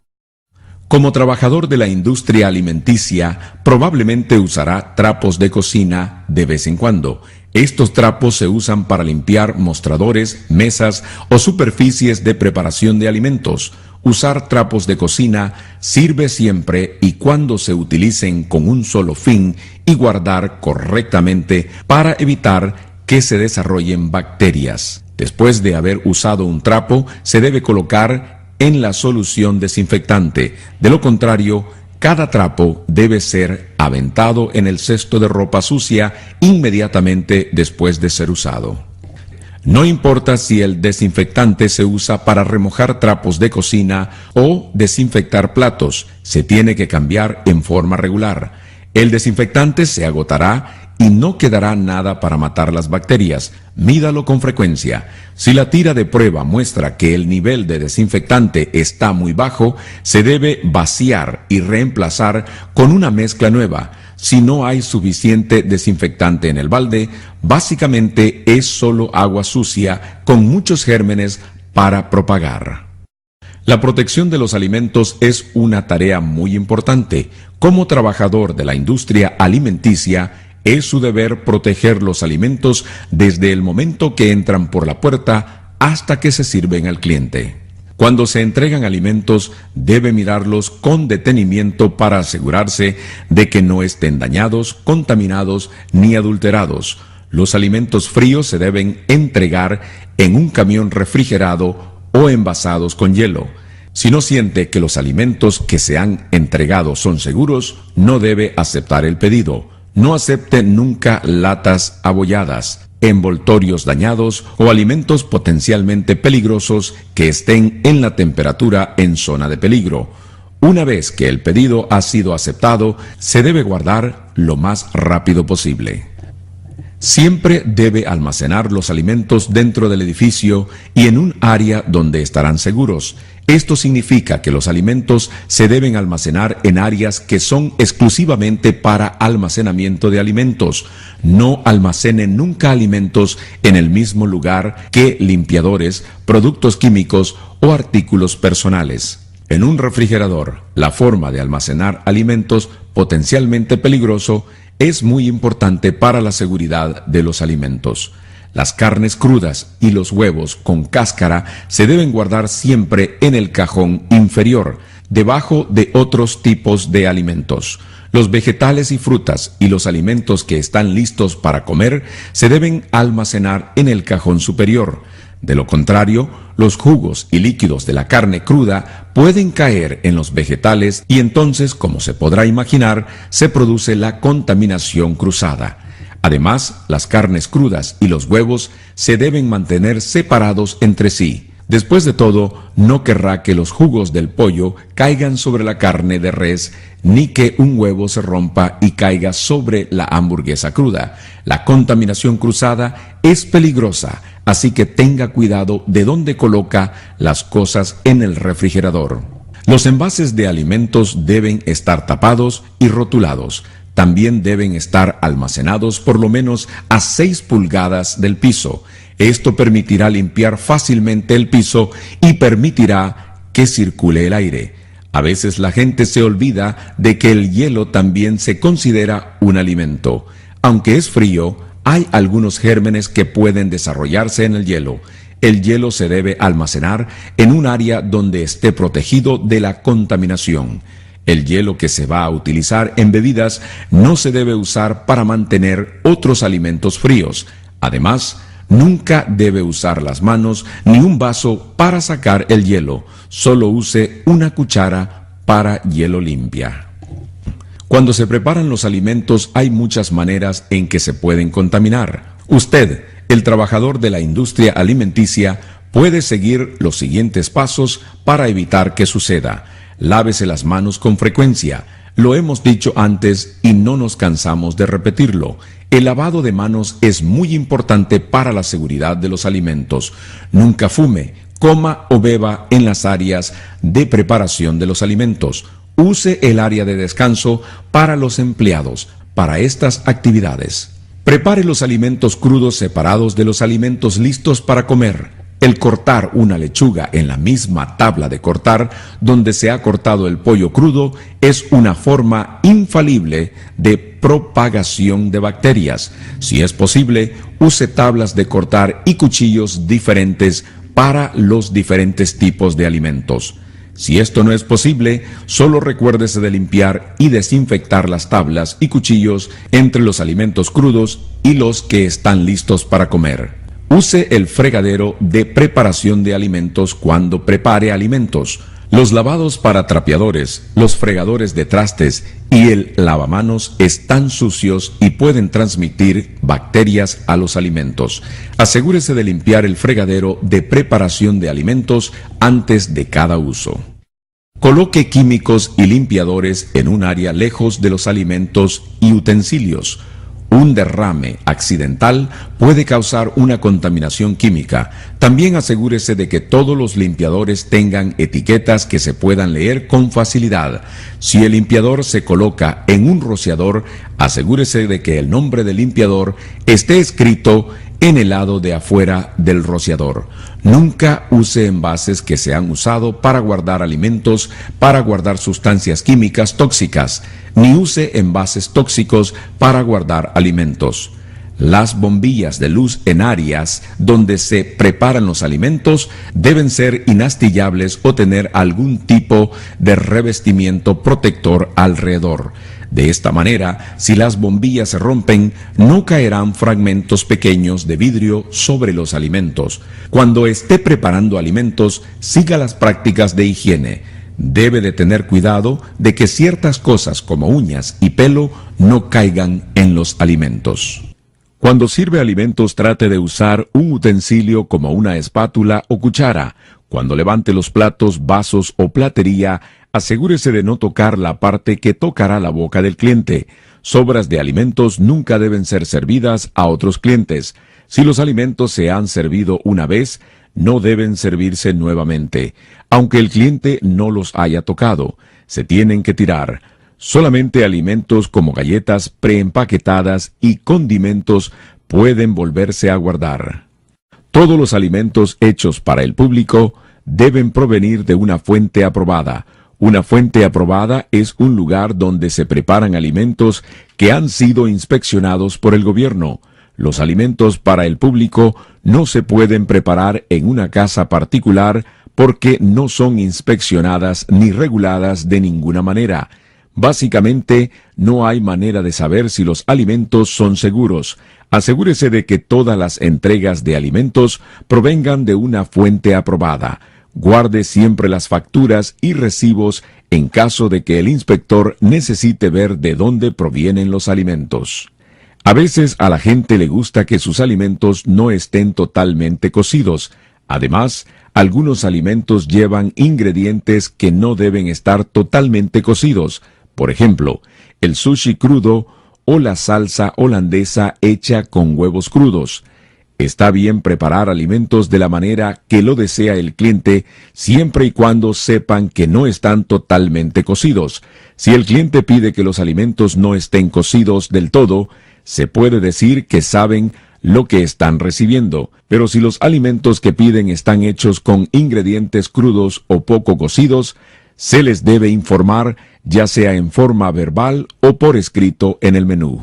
Como trabajador de la industria alimenticia, probablemente usará trapos de cocina de vez en cuando. Estos trapos se usan para limpiar mostradores, mesas o superficies de preparación de alimentos. Usar trapos de cocina sirve siempre y cuando se utilicen con un solo fin y guardar correctamente para evitar que se desarrollen bacterias. Después de haber usado un trapo, se debe colocar en la solución desinfectante. De lo contrario, cada trapo debe ser aventado en el cesto de ropa sucia inmediatamente después de ser usado. No importa si el desinfectante se usa para remojar trapos de cocina o desinfectar platos, se tiene que cambiar en forma regular. El desinfectante se agotará y no quedará nada para matar las bacterias. Mídalo con frecuencia. Si la tira de prueba muestra que el nivel de desinfectante está muy bajo, se debe vaciar y reemplazar con una mezcla nueva. Si no hay suficiente desinfectante en el balde, básicamente es solo agua sucia con muchos gérmenes para propagar. La protección de los alimentos es una tarea muy importante. Como trabajador de la industria alimenticia, es su deber proteger los alimentos desde el momento que entran por la puerta hasta que se sirven al cliente. Cuando se entregan alimentos, debe mirarlos con detenimiento para asegurarse de que no estén dañados, contaminados ni adulterados. Los alimentos fríos se deben entregar en un camión refrigerado o envasados con hielo. Si no siente que los alimentos que se han entregado son seguros, no debe aceptar el pedido. No acepte nunca latas abolladas, envoltorios dañados o alimentos potencialmente peligrosos que estén en la temperatura en zona de peligro. Una vez que el pedido ha sido aceptado, se debe guardar lo más rápido posible. Siempre debe almacenar los alimentos dentro del edificio y en un área donde estarán seguros. Esto significa que los alimentos se deben almacenar en áreas que son exclusivamente para almacenamiento de alimentos. No almacene nunca alimentos en el mismo lugar que limpiadores, productos químicos o artículos personales. En un refrigerador, la forma de almacenar alimentos potencialmente peligroso es muy importante para la seguridad de los alimentos. Las carnes crudas y los huevos con cáscara se deben guardar siempre en el cajón inferior, debajo de otros tipos de alimentos. Los vegetales y frutas y los alimentos que están listos para comer se deben almacenar en el cajón superior. De lo contrario, los jugos y líquidos de la carne cruda pueden caer en los vegetales y entonces, como se podrá imaginar, se produce la contaminación cruzada. Además, las carnes crudas y los huevos se deben mantener separados entre sí. Después de todo, no querrá que los jugos del pollo caigan sobre la carne de res, ni que un huevo se rompa y caiga sobre la hamburguesa cruda. La contaminación cruzada es peligrosa, así que tenga cuidado de dónde coloca las cosas en el refrigerador. Los envases de alimentos deben estar tapados y rotulados. También deben estar almacenados por lo menos a 6 pulgadas del piso. Esto permitirá limpiar fácilmente el piso y permitirá que circule el aire. A veces la gente se olvida de que el hielo también se considera un alimento. Aunque es frío, hay algunos gérmenes que pueden desarrollarse en el hielo. El hielo se debe almacenar en un área donde esté protegido de la contaminación. El hielo que se va a utilizar en bebidas no se debe usar para mantener otros alimentos fríos. Además, nunca debe usar las manos ni un vaso para sacar el hielo. Solo use una cuchara para hielo limpia. Cuando se preparan los alimentos hay muchas maneras en que se pueden contaminar. Usted, el trabajador de la industria alimenticia, puede seguir los siguientes pasos para evitar que suceda. Lávese las manos con frecuencia. Lo hemos dicho antes y no nos cansamos de repetirlo. El lavado de manos es muy importante para la seguridad de los alimentos. Nunca fume, coma o beba en las áreas de preparación de los alimentos. Use el área de descanso para los empleados para estas actividades. Prepare los alimentos crudos separados de los alimentos listos para comer. El cortar una lechuga en la misma tabla de cortar donde se ha cortado el pollo crudo es una forma infalible de propagación de bacterias. Si es posible, use tablas de cortar y cuchillos diferentes para los diferentes tipos de alimentos. Si esto no es posible, solo recuérdese de limpiar y desinfectar las tablas y cuchillos entre los alimentos crudos y los que están listos para comer. Use el fregadero de preparación de alimentos cuando prepare alimentos. Los lavados para trapeadores, los fregadores de trastes y el lavamanos están sucios y pueden transmitir bacterias a los alimentos. Asegúrese de limpiar el fregadero de preparación de alimentos antes de cada uso. Coloque químicos y limpiadores en un área lejos de los alimentos y utensilios. Un derrame accidental puede causar una contaminación química. También asegúrese de que todos los limpiadores tengan etiquetas que se puedan leer con facilidad. Si el limpiador se coloca en un rociador, asegúrese de que el nombre del limpiador esté escrito en el lado de afuera del rociador. Nunca use envases que se han usado para guardar alimentos, para guardar sustancias químicas tóxicas, ni use envases tóxicos para guardar alimentos. Las bombillas de luz en áreas donde se preparan los alimentos deben ser inastillables o tener algún tipo de revestimiento protector alrededor. De esta manera, si las bombillas se rompen, no caerán fragmentos pequeños de vidrio sobre los alimentos. Cuando esté preparando alimentos, siga las prácticas de higiene. Debe de tener cuidado de que ciertas cosas como uñas y pelo no caigan en los alimentos. Cuando sirve alimentos, trate de usar un utensilio como una espátula o cuchara. Cuando levante los platos, vasos o platería, asegúrese de no tocar la parte que tocará la boca del cliente. Sobras de alimentos nunca deben ser servidas a otros clientes. Si los alimentos se han servido una vez, no deben servirse nuevamente, aunque el cliente no los haya tocado. Se tienen que tirar. Solamente alimentos como galletas preempaquetadas y condimentos pueden volverse a guardar. Todos los alimentos hechos para el público deben provenir de una fuente aprobada. Una fuente aprobada es un lugar donde se preparan alimentos que han sido inspeccionados por el gobierno. Los alimentos para el público no se pueden preparar en una casa particular porque no son inspeccionadas ni reguladas de ninguna manera. Básicamente, no hay manera de saber si los alimentos son seguros. Asegúrese de que todas las entregas de alimentos provengan de una fuente aprobada. Guarde siempre las facturas y recibos en caso de que el inspector necesite ver de dónde provienen los alimentos. A veces a la gente le gusta que sus alimentos no estén totalmente cocidos. Además, algunos alimentos llevan ingredientes que no deben estar totalmente cocidos. Por ejemplo, el sushi crudo o la salsa holandesa hecha con huevos crudos. Está bien preparar alimentos de la manera que lo desea el cliente, siempre y cuando sepan que no están totalmente cocidos. Si el cliente pide que los alimentos no estén cocidos del todo, se puede decir que saben lo que están recibiendo. Pero si los alimentos que piden están hechos con ingredientes crudos o poco cocidos, se les debe informar, ya sea en forma verbal o por escrito en el menú.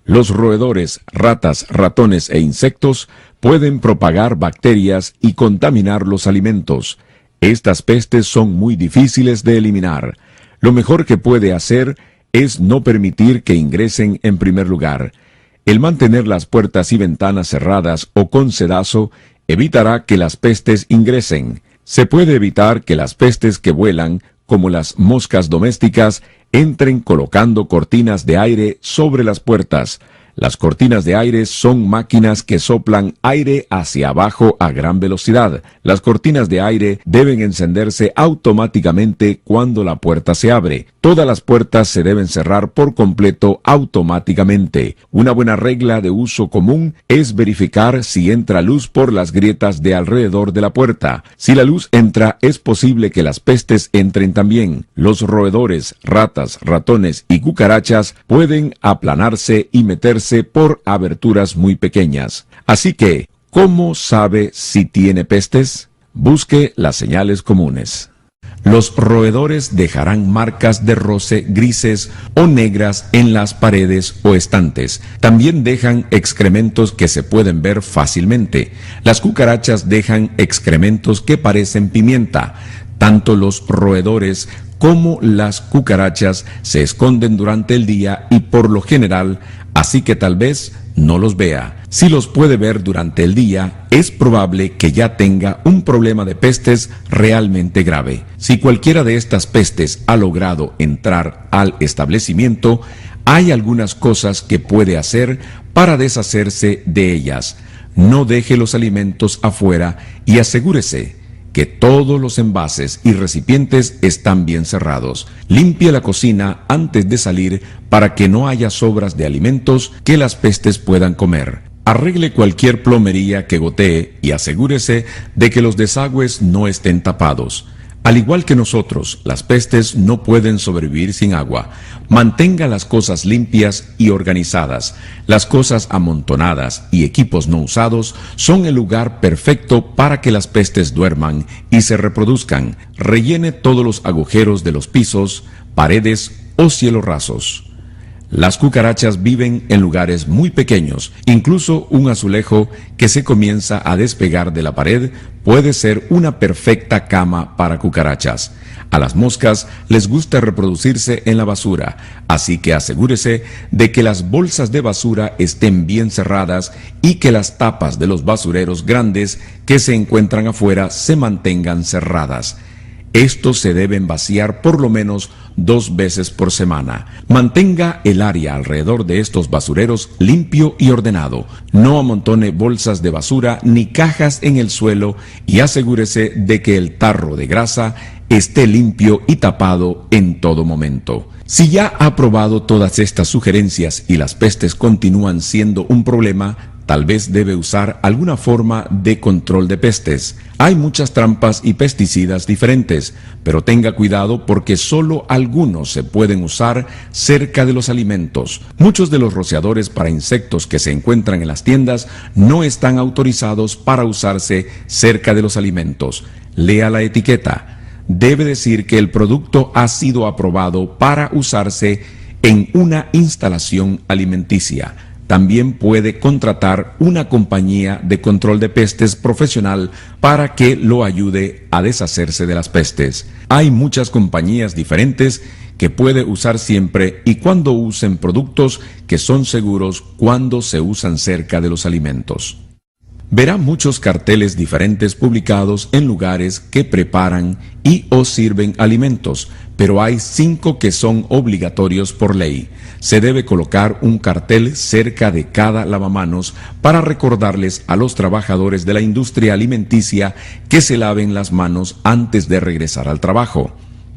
Los roedores, ratas, ratones e insectos pueden propagar bacterias y contaminar los alimentos. Estas pestes son muy difíciles de eliminar. Lo mejor que puede hacer es no permitir que ingresen en primer lugar. El mantener las puertas y ventanas cerradas o con cedazo evitará que las pestes ingresen. Se puede evitar que las pestes que vuelan, como las moscas domésticas, entren colocando cortinas de aire sobre las puertas. Las cortinas de aire son máquinas que soplan aire hacia abajo a gran velocidad. Las cortinas de aire deben encenderse automáticamente cuando la puerta se abre. Todas las puertas se deben cerrar por completo automáticamente. Una buena regla de uso común es verificar si entra luz por las grietas de alrededor de la puerta. Si la luz entra, es posible que las pestes entren también. Los roedores, ratas, ratones y cucarachas pueden aplanarse y meterse por aberturas muy pequeñas. Así que, ¿Cómo sabe si tiene pestes? Busque las señales comunes. Los roedores dejarán marcas de roce grises o negras en las paredes o estantes. También dejan excrementos que se pueden ver fácilmente. Las cucarachas dejan excrementos que parecen pimienta. Tanto los roedores como las cucarachas se esconden durante el día y por lo general, así que tal vez no los vea. Si los puede ver durante el día, es probable que ya tenga un problema de pestes realmente grave. Si cualquiera de estas pestes ha logrado entrar al establecimiento, hay algunas cosas que puede hacer para deshacerse de ellas. No deje los alimentos afuera y asegúrese que todos los envases y recipientes están bien cerrados. Limpie la cocina antes de salir para que no haya sobras de alimentos que las pestes puedan comer. Arregle cualquier plomería que gotee y asegúrese de que los desagües no estén tapados. Al igual que nosotros, las pestes no pueden sobrevivir sin agua. Mantenga las cosas limpias y organizadas. Las cosas amontonadas y equipos no usados son el lugar perfecto para que las pestes duerman y se reproduzcan. Rellene todos los agujeros de los pisos, paredes o cielos rasos. Las cucarachas viven en lugares muy pequeños. Incluso un azulejo que se comienza a despegar de la pared puede ser una perfecta cama para cucarachas. A las moscas les gusta reproducirse en la basura, así que asegúrese de que las bolsas de basura estén bien cerradas y que las tapas de los basureros grandes que se encuentran afuera se mantengan cerradas. Estos se deben vaciar por lo menos 2 veces por semana. Mantenga el área alrededor de estos basureros limpio y ordenado. No amontone bolsas de basura ni cajas en el suelo y asegúrese de que el tarro de grasa esté limpio y tapado en todo momento. Si ya ha probado todas estas sugerencias y las pestes continúan siendo un problema, tal vez debe usar alguna forma de control de pestes. Hay muchas trampas y pesticidas diferentes, pero tenga cuidado porque solo algunos se pueden usar cerca de los alimentos. Muchos de los rociadores para insectos que se encuentran en las tiendas no están autorizados para usarse cerca de los alimentos. Lea la etiqueta. Debe decir que el producto ha sido aprobado para usarse en una instalación alimenticia. También puede contratar una compañía de control de pestes profesional para que lo ayude a deshacerse de las pestes. Hay muchas compañías diferentes que puede usar siempre y cuando usen productos que son seguros cuando se usan cerca de los alimentos. Verá muchos carteles diferentes publicados en lugares que preparan y o sirven alimentos, pero hay 5 que son obligatorios por ley. Se debe colocar un cartel cerca de cada lavamanos para recordarles a los trabajadores de la industria alimenticia que se laven las manos antes de regresar al trabajo.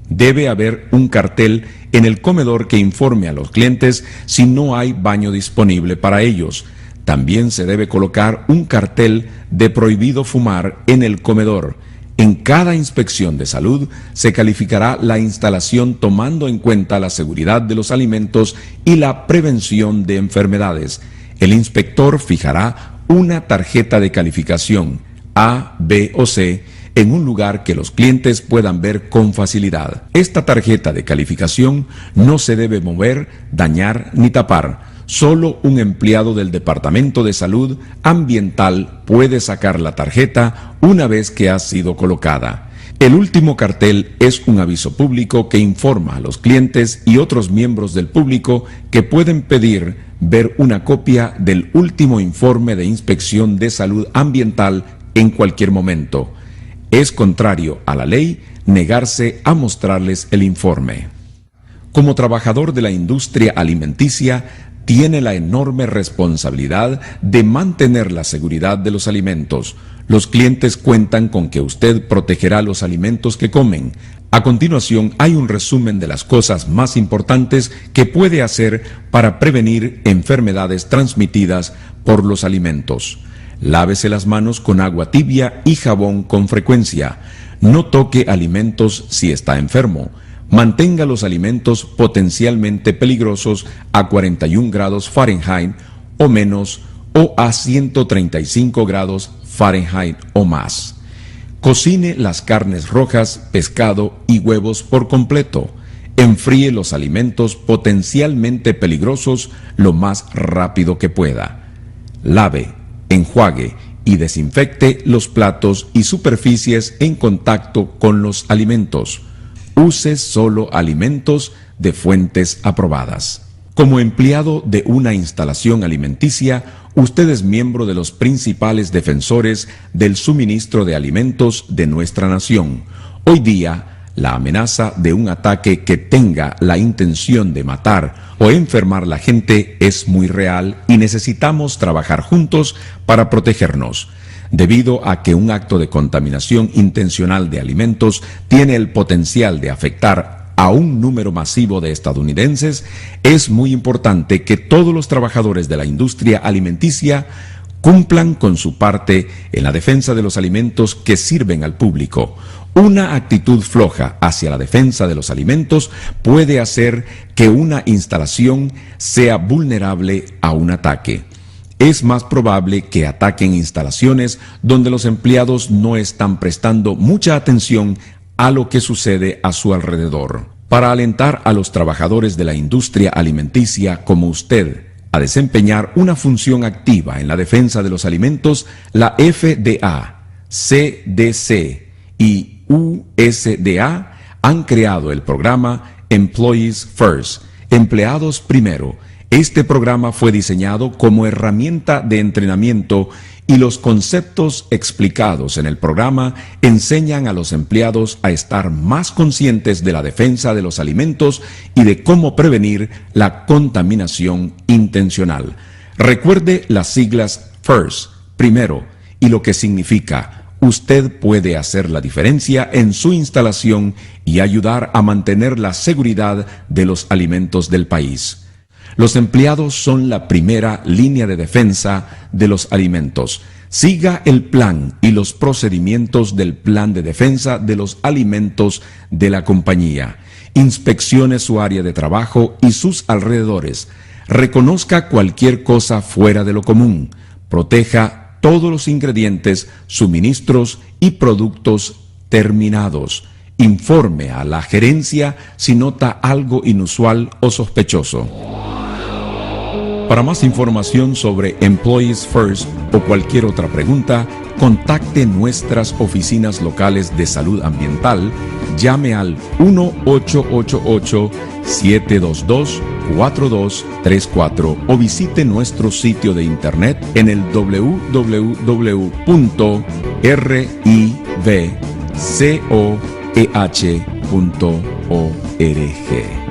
Debe haber un cartel en el comedor que informe a los clientes si no hay baño disponible para ellos. También se debe colocar un cartel de prohibido fumar en el comedor. En cada inspección de salud se calificará la instalación tomando en cuenta la seguridad de los alimentos y la prevención de enfermedades. El inspector fijará una tarjeta de calificación A, B o C en un lugar que los clientes puedan ver con facilidad. Esta tarjeta de calificación no se debe mover, dañar ni tapar. Solo un empleado del Departamento de Salud Ambiental puede sacar la tarjeta una vez que ha sido colocada. El último cartel es un aviso público que informa a los clientes y otros miembros del público que pueden pedir ver una copia del último informe de inspección de salud ambiental en cualquier momento. Es contrario a la ley negarse a mostrarles el informe. Como trabajador de la industria alimenticia, tiene la enorme responsabilidad de mantener la seguridad de los alimentos. Los clientes cuentan con que usted protegerá los alimentos que comen. A continuación hay un resumen de las cosas más importantes que puede hacer para prevenir enfermedades transmitidas por los alimentos. Lávese las manos con agua tibia y jabón con frecuencia. No toque alimentos si está enfermo. Mantenga los alimentos potencialmente peligrosos a 41 grados Fahrenheit o menos o a 135 grados Fahrenheit o más. Cocine las carnes rojas, pescado y huevos por completo. Enfríe los alimentos potencialmente peligrosos lo más rápido que pueda. Lave, enjuague y desinfecte los platos y superficies en contacto con los alimentos. Use solo alimentos de fuentes aprobadas. Como empleado de una instalación alimenticia, usted es miembro de los principales defensores del suministro de alimentos de nuestra nación. Hoy día, la amenaza de un ataque que tenga la intención de matar o enfermar a la gente es muy real y necesitamos trabajar juntos para protegernos. Debido a que un acto de contaminación intencional de alimentos tiene el potencial de afectar a un número masivo de estadounidenses, es muy importante que todos los trabajadores de la industria alimenticia cumplan con su parte en la defensa de los alimentos que sirven al público. Una actitud floja hacia la defensa de los alimentos puede hacer que una instalación sea vulnerable a un ataque. Es más probable que ataquen instalaciones donde los empleados no están prestando mucha atención a lo que sucede a su alrededor. Para alentar a los trabajadores de la industria alimenticia como usted a desempeñar una función activa en la defensa de los alimentos, la FDA, CDC y USDA han creado el programa Employees First, Empleados Primero. Este programa fue diseñado como herramienta de entrenamiento y los conceptos explicados en el programa enseñan a los empleados a estar más conscientes de la defensa de los alimentos y de cómo prevenir la contaminación intencional. Recuerde las siglas FIRST, primero, y lo que significa: usted puede hacer la diferencia en su instalación y ayudar a mantener la seguridad de los alimentos del país. Los empleados son la primera línea de defensa de los alimentos. Siga el plan y los procedimientos del plan de defensa de los alimentos de la compañía. Inspeccione su área de trabajo y sus alrededores. Reconozca cualquier cosa fuera de lo común. Proteja todos los ingredientes, suministros y productos terminados. Informe a la gerencia si nota algo inusual o sospechoso. Para más información sobre Employees First o cualquier otra pregunta, contacte nuestras oficinas locales de salud ambiental, llame al 1-888-722-4234 o visite nuestro sitio de internet en el www.rivcoeh.org.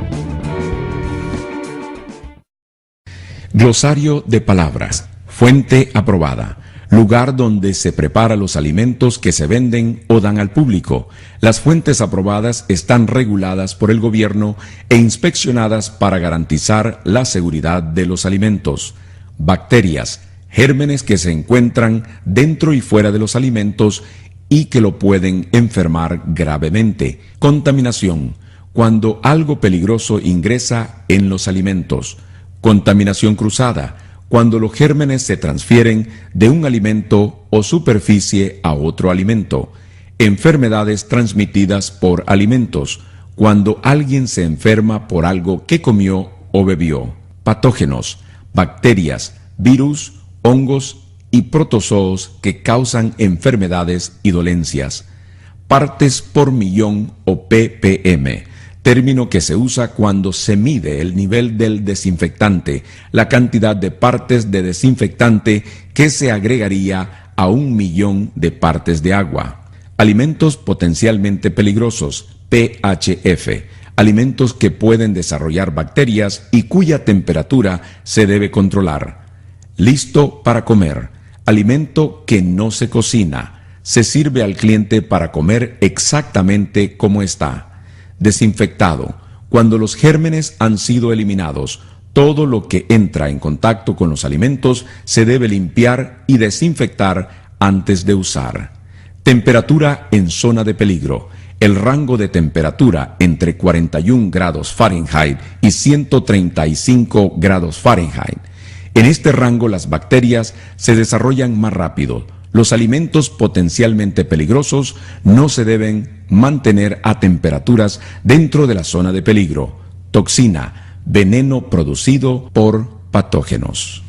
Glosario de palabras. Fuente aprobada. Lugar donde se preparan los alimentos que se venden o dan al público. Las fuentes aprobadas están reguladas por el gobierno e inspeccionadas para garantizar la seguridad de los alimentos. Bacterias, gérmenes que se encuentran dentro y fuera de los alimentos y que lo pueden enfermar gravemente. Contaminación, cuando algo peligroso ingresa en los alimentos. Contaminación cruzada, cuando los gérmenes se transfieren de un alimento o superficie a otro alimento. Enfermedades transmitidas por alimentos, cuando alguien se enferma por algo que comió o bebió. Patógenos, bacterias, virus, hongos y protozoos que causan enfermedades y dolencias. Partes por millón o ppm. Término que se usa cuando se mide el nivel del desinfectante, la cantidad de partes de desinfectante que se agregaría a 1.000.000 de partes de agua. Alimentos potencialmente peligrosos, PHF, alimentos que pueden desarrollar bacterias y cuya temperatura se debe controlar. Listo para comer, alimento que no se cocina, se sirve al cliente para comer exactamente como está. Desinfectado, cuando los gérmenes han sido eliminados, todo lo que entra en contacto con los alimentos se debe limpiar y desinfectar antes de usar. Temperatura en zona de peligro. El rango de temperatura entre 41 grados Fahrenheit y 135 grados Fahrenheit. En este rango las bacterias se desarrollan más rápido. Los alimentos potencialmente peligrosos no se deben mantener a temperaturas dentro de la zona de peligro. Toxina, veneno producido por patógenos.